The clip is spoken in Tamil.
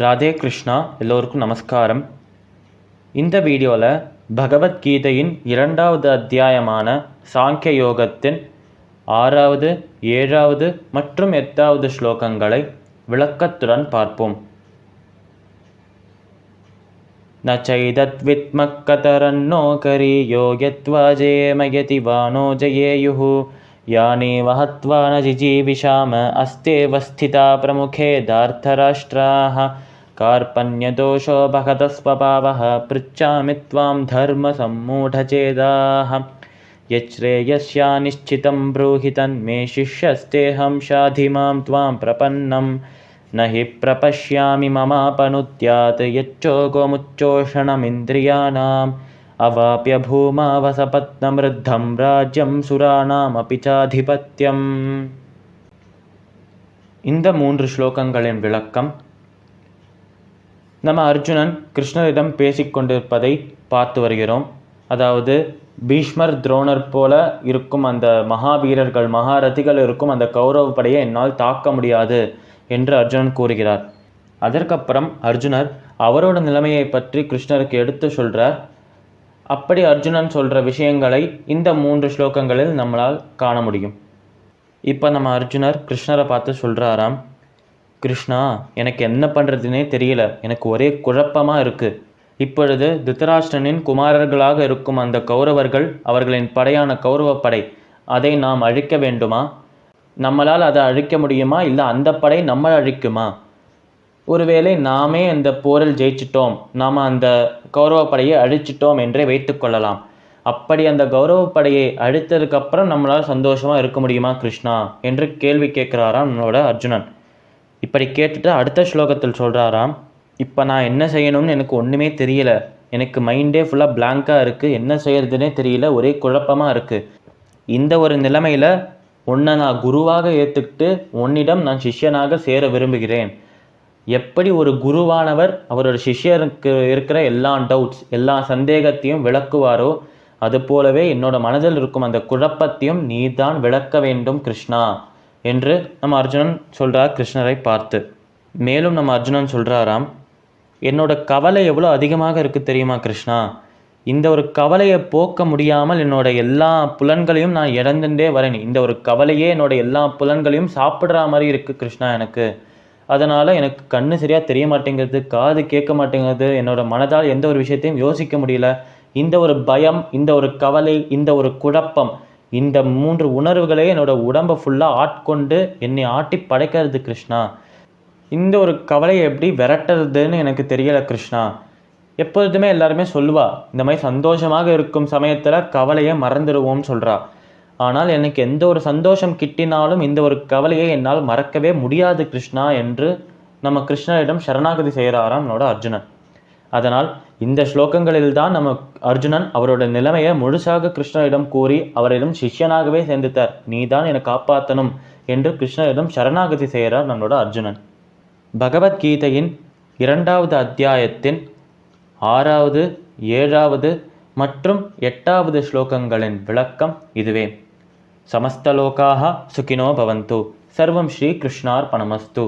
ராதே கிருஷ்ணா. எல்லோருக்கும் நமஸ்காரம். இந்த வீடியோவில் பகவத்கீதையின் 2வது அத்தியாயமான சாங்கிய யோகத்தின் 6வது, 7வது மற்றும் 8வது ஸ்லோகங்களை விளக்கத்துடன் பார்ப்போம். ந சைதத்வித்மக் கதரன்னோ கரீயோ யத்வா ஜேமயதி வானோ ஜயேயுஹு யானேவ ஹத்வா ந ஜிஜீவிஷாம அஸ்தேவ ஸ்திதா பிரமுகே தார்த்தராஷ்ட்ராஹ கார்பண்யதோஷோ பகதஸ்வபாவஹ ப்ருச்சாமி த்வாம் தர்ம சம்மூடசேதாஹ யச்ரேயஸ்யா நிச்சிதம் ப்ரூஹி தன்மே சிஷ்யஸ்தேஹம் ஷாதிமாம் த்வாம் பிரபன்னம் நஹி பிரபஷ்யாமி மமாபனுத்யாத் யச்சோகோமுச்சோஷணமிந்திரியாணாம் அவாப்ய பூமாவசபத்னமிருத்தம் ராஜ்யம் சுராணாம் அபிச்சாதிபத்யம். இந்த 3 ஸ்லோகங்களின் விளக்கம். நம்ம அர்ஜுனன் கிருஷ்ணரிடம் பேசிக்கொண்டிருப்பதை பார்த்து வருகிறோம். அதாவது பீஷ்மர், துரோணர் போல இருக்கும் அந்த மகாவீரர்கள், மகாரதிகள் இருக்கும் அந்த கௌரவ படையை என்னால் தாக்க முடியாது என்று அர்ஜுனன் கூறுகிறார். அதற்கப்புறம் அர்ஜுனர் அவரோட நிலைமையை பற்றி கிருஷ்ணருக்கு எடுத்து சொல்கிறார். அப்படி அர்ஜுனன் சொல்கிற விஷயங்களை இந்த 3 ஸ்லோகங்களில் நம்மளால் காண முடியும். இப்போ நம்ம அர்ஜுனர் கிருஷ்ணரை பார்த்து சொல்கிறாராம், கிருஷ்ணா, எனக்கு என்ன பண்ணுறதுனே தெரியல, எனக்கு ஒரே குழப்பமாக இருக்குது. இப்பொழுது திருதராஷ்டிரனின் குமாரர்களாக இருக்கும் அந்த கௌரவர்கள், அவர்களின் படையான கௌரவ படை, அதை நாம் அழிக்க வேண்டுமா? நம்மளால் அதை அழிக்க முடியுமா? இல்லை அந்த படை நம்மளை அழிக்குமா? ஒருவேளை நாமே அந்த போரில் ஜெயிச்சிட்டோம், நாம் அந்த கௌரவ படையை அழிச்சிட்டோம் என்றே வைத்துக்கொள்ளலாம். அப்படி அந்த கௌரவ படையை அழித்ததுக்கப்புறம் நம்மளால் சந்தோஷமாக இருக்க முடியுமா கிருஷ்ணா என்று கேள்வி கேட்குறாராம் நம்மளோட அர்ஜுனன். இப்படி கேட்டுட்டு அடுத்த ஸ்லோகத்தில் சொல்கிறாராம், இப்போ நான் என்ன செய்யணும்னு எனக்கு ஒன்றுமே தெரியல, எனக்கு மைண்டே ஃபுல்லாக பிளாங்காக இருக்குது, என்ன செய்யறதுனே தெரியல, ஒரே குழப்பமாக இருக்குது. இந்த ஒரு நிலைமையில் உன்னை நான் குருவாக ஏற்றுக்கிட்டு உன்னிடம் நான் சிஷ்யனாக சேர விரும்புகிறேன். எப்படி ஒரு குருவானவர் அவரோட சிஷ்யருக்கு இருக்கிற எல்லா டவுட்ஸ், எல்லா சந்தேகத்தையும் விளக்குவாரோ, அதுபோலவே என்னோட மனதில் இருக்கும் அந்த குழப்பத்தையும் நீ தான் விளக்க வேண்டும் கிருஷ்ணா என்று நம்ம அர்ஜுனன் சொல்கிறார் கிருஷ்ணரை பார்த்து. மேலும் நம்ம அர்ஜுனன் சொல்கிறாராம், என்னோட கவலை எவ்வளோ அதிகமாக இருக்குது தெரியுமா கிருஷ்ணா? இந்த ஒரு கவலையை போக்க முடியாமல் என்னோட எல்லா புலன்களையும் நான் இழந்துட்டே வரேன். இந்த ஒரு கவலையே என்னோட எல்லா புலன்களையும் சாப்பிட்ற மாதிரி இருக்குது கிருஷ்ணா எனக்கு. அதனால் எனக்கு கண்ணு சரியாக தெரிய மாட்டேங்கிறது, காது கேட்க மாட்டேங்கிறது, என்னோட மனதால் எந்த ஒரு விஷயத்தையும் யோசிக்க முடியல. இந்த ஒரு பயம், இந்த ஒரு கவலை, இந்த ஒரு குழப்பம், இந்த 3 உணர்வுகளே என்னோட உடம்பை ஃபுல்லாக ஆட்கொண்டு என்னை ஆட்டி படைக்கிறது கிருஷ்ணா. இந்த ஒரு கவலையை எப்படி விரட்டுறதுன்னு எனக்கு தெரியலை கிருஷ்ணா. எப்பொழுதுமே எல்லாருமே சொல்லுவா, இந்த மாதிரி சந்தோஷமாக இருக்கும் சமயத்தில் கவலையை மறந்துடுவோம்னு சொல்கிறா. ஆனால் எனக்கு எந்த ஒரு சந்தோஷம் கிட்டினாலும் இந்த ஒரு கவலையை என்னால் மறக்கவே முடியாது கிருஷ்ணா என்று நம்ம கிருஷ்ணரிடம் சரணாகதி செய்கிறாராம் நம்மளோட அர்ஜுனன். அதனால் இந்த ஸ்லோகங்களில் தான் நம்ம அர்ஜுனன் அவரோட நிலைமையை முழுசாக கிருஷ்ணரிடம் கூறி அவரிடம் சிஷ்யனாகவே சேர்ந்துட்டார். நீ தான் என்னை காப்பாற்றணும் என்று கிருஷ்ணரிடம் சரணாகதி செய்கிறார் நம்மளோட அர்ஜுனன். பகவத்கீதையின் 2வது அத்தியாயத்தின் 6வது, 7வது மற்றும் 8வது ஸ்லோகங்களின் விளக்கம் இதுவே. சமஸ்தலோகாஹ சுகினோ பவந்து. சர்வம் ஸ்ரீ கிருஷ்ணார்பணமஸ்து.